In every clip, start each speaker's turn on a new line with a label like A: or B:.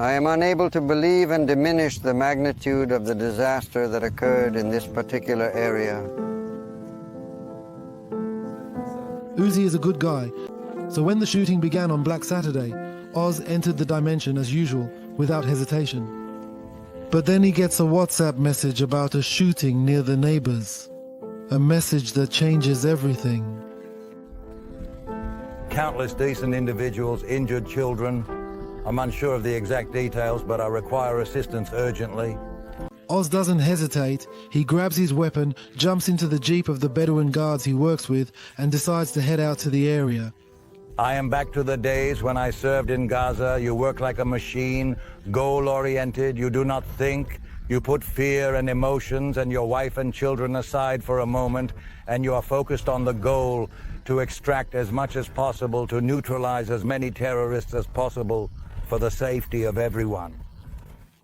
A: I am unable to believe and diminish the magnitude of the disaster that occurred in this particular area.
B: Uzi is a good guy, so when the shooting began on Black Saturday, Oz entered the dimension as usual, without hesitation. But then he gets a WhatsApp message about a shooting near the neighbors. A message that changes everything.
C: Countless decent individuals, injured children. I'm unsure of the exact details, but I require assistance urgently.
B: Oz doesn't hesitate. He grabs his weapon, jumps into the jeep of the Bedouin guards he works with, and decides to head out to the area.
C: I am back to the days when I served in Gaza. You work like a machine, goal-oriented, you do not think. You put fear and emotions and your wife and children aside for a moment, and you are focused on the goal to extract as much as possible, to neutralize as many terrorists as possible for the safety of everyone.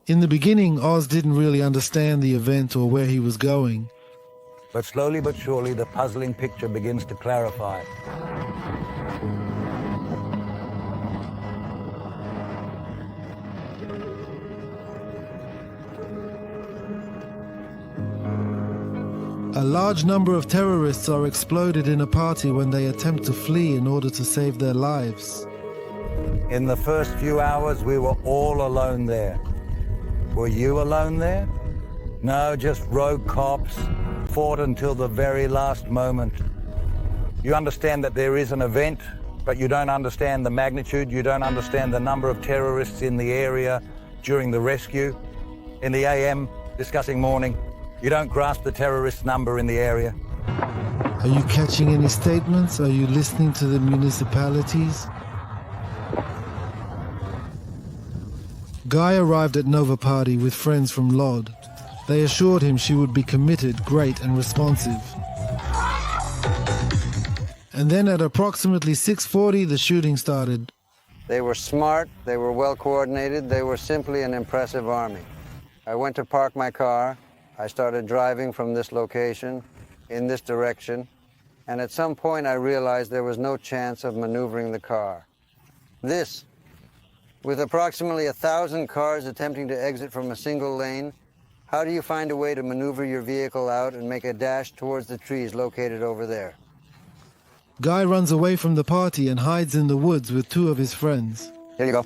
B: In the beginning, Oz didn't really understand the event or where he was going.
C: But slowly but surely, the puzzling picture begins to clarify.
B: A large number of terrorists are exploded in a party when they attempt to flee in order to save their lives.
C: In the first few hours, we were all alone there. Were you alone there? No, just rogue cops, fought until the very last moment. You understand that there is an event, but you don't understand the magnitude, you don't understand the number of terrorists in the area during the rescue. In the AM, discussing morning, you don't grasp the terrorist number in the area.
B: Are you catching any statements? Are you listening to the municipalities? Guy arrived at Nova Party with friends from Lod. They assured him she would be committed, great and responsive. And then at approximately 6:40, the shooting started.
A: They were smart, they were well coordinated, they were simply an impressive army. I went to park my car. I started driving from this location in this direction, and at some point I realized there was no chance of maneuvering the car. This, with approximately 1,000 cars attempting to exit from a single lane, how do you find a way to maneuver your vehicle out and make a dash towards the trees located over there?
B: Guy runs away from the party and hides in the woods with two of his friends.
A: Here you go.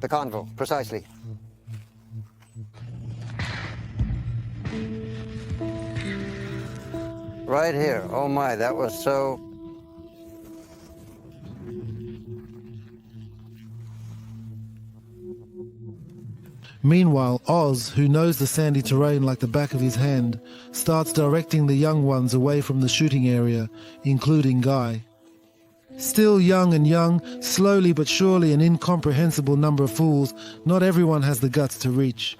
A: The convo, precisely. Right here. Oh my, that was so...
B: Meanwhile, Oz, who knows the sandy terrain like the back of his hand, starts directing the young ones away from the shooting area, including Guy. Still young and young, slowly but surely an incomprehensible number of fools, not everyone has the guts to reach.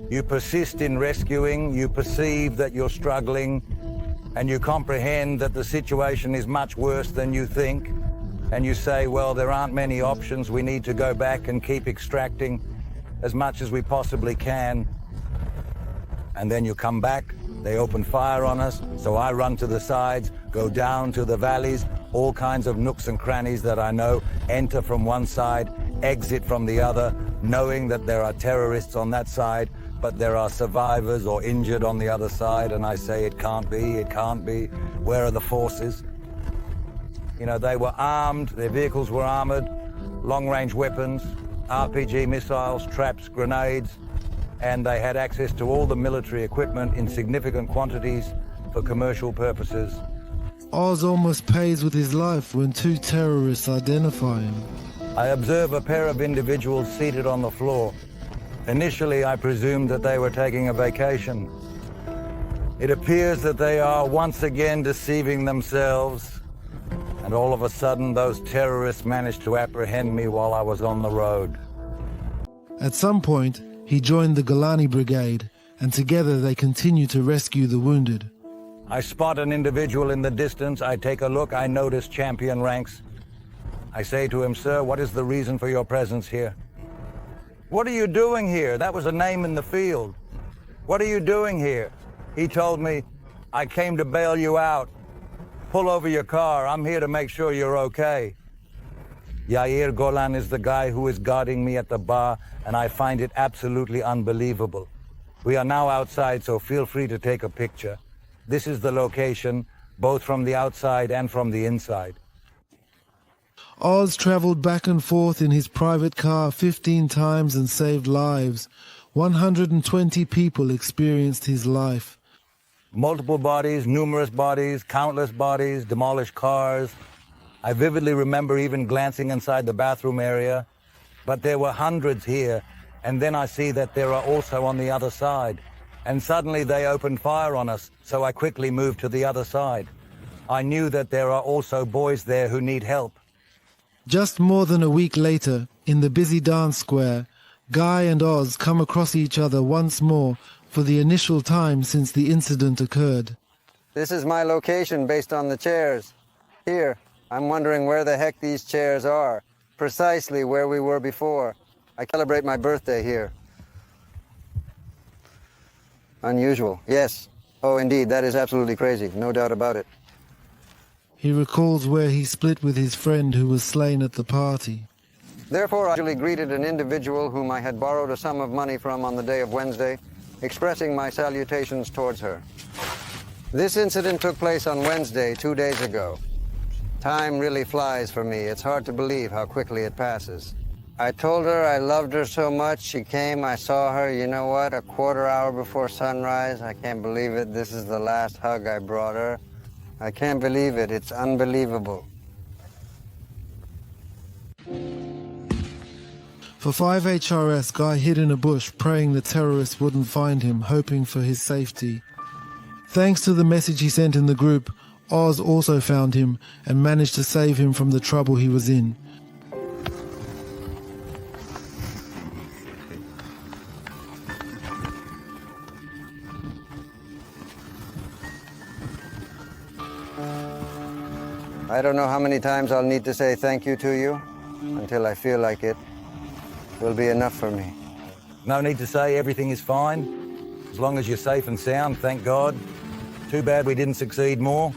C: You persist in rescuing, you perceive that you're struggling, and you comprehend that the situation is much worse than you think, and you say, well, there aren't many options, we need to go back and keep extracting as much as we possibly can. And then you come back, they open fire on us, so I run to the sides, go down to the valleys, all kinds of nooks and crannies that I know, enter from one side, exit from the other, knowing that there are terrorists on that side, but there are survivors or injured on the other side, and I say, it can't be, it can't be. Where are the forces? You know, they were armed, their vehicles were armored, long-range weapons, RPG missiles, traps, grenades, and they had access to all the military equipment in significant quantities for commercial purposes.
B: Oz almost pays with his life when two terrorists identify him.
C: I observe a pair of individuals seated on the floor. Initially, I presumed that they were taking a vacation. It appears that they are once again deceiving themselves, and all of a sudden, those terrorists managed to apprehend me while I was on the road.
B: At some point, he joined the Golani Brigade, and together they continue to rescue the wounded.
C: I spot an individual in the distance. I take a look. I notice champion ranks. I say to him, sir, what is the reason for your presence here? What are you doing here? That was a name in the field. What are you doing here? He told me, I came to bail you out. Pull over your car. I'm here to make sure you're okay. Yair Golan is the guy who is guarding me at the bar, and I find it absolutely unbelievable. We are now outside, so feel free to take a picture. This is the location, both from the outside and from the inside.
B: Oz travelled back and forth in his private car 15 times and saved lives. 120 people experienced his life.
C: Multiple bodies, numerous bodies, countless bodies, demolished cars. I vividly remember even glancing inside the bathroom area, but there were hundreds here, and then I see that there are also on the other side. And suddenly they opened fire on us, so I quickly moved to the other side. I knew that there are also boys there who need help.
B: Just more than a week later, in the busy dance square, Guy and Oz come across each other once more for the initial time since the incident occurred.
A: This is my location based on the chairs. Here, I'm wondering where the heck these chairs are. Precisely where we were before. I celebrate my birthday here. Unusual, yes. Oh, indeed, that is absolutely crazy. No doubt about it.
B: He recalls where he split with his friend who was slain at the party.
A: Therefore, I actually greeted an individual whom I had borrowed a sum of money from on the day of Wednesday, expressing my salutations towards her. This incident took place on Wednesday, 2 days ago. Time really flies for me. It's hard to believe how quickly it passes. I told her I loved her so much. She came, I saw her, you know what, a quarter hour before sunrise. I can't believe it. This is the last hug I brought her. I can't believe it. It's unbelievable.
B: For 5 HRS, Guy hid in a bush, praying the terrorists wouldn't find him, hoping for his safety. Thanks to the message he sent in the group, Oz also found him and managed to save him from the trouble he was in.
A: I don't know how many times I'll need to say thank you to you until I feel like it will be enough for me.
C: No need to say everything is fine. As long as you're safe and sound, thank God. Too bad we didn't succeed more.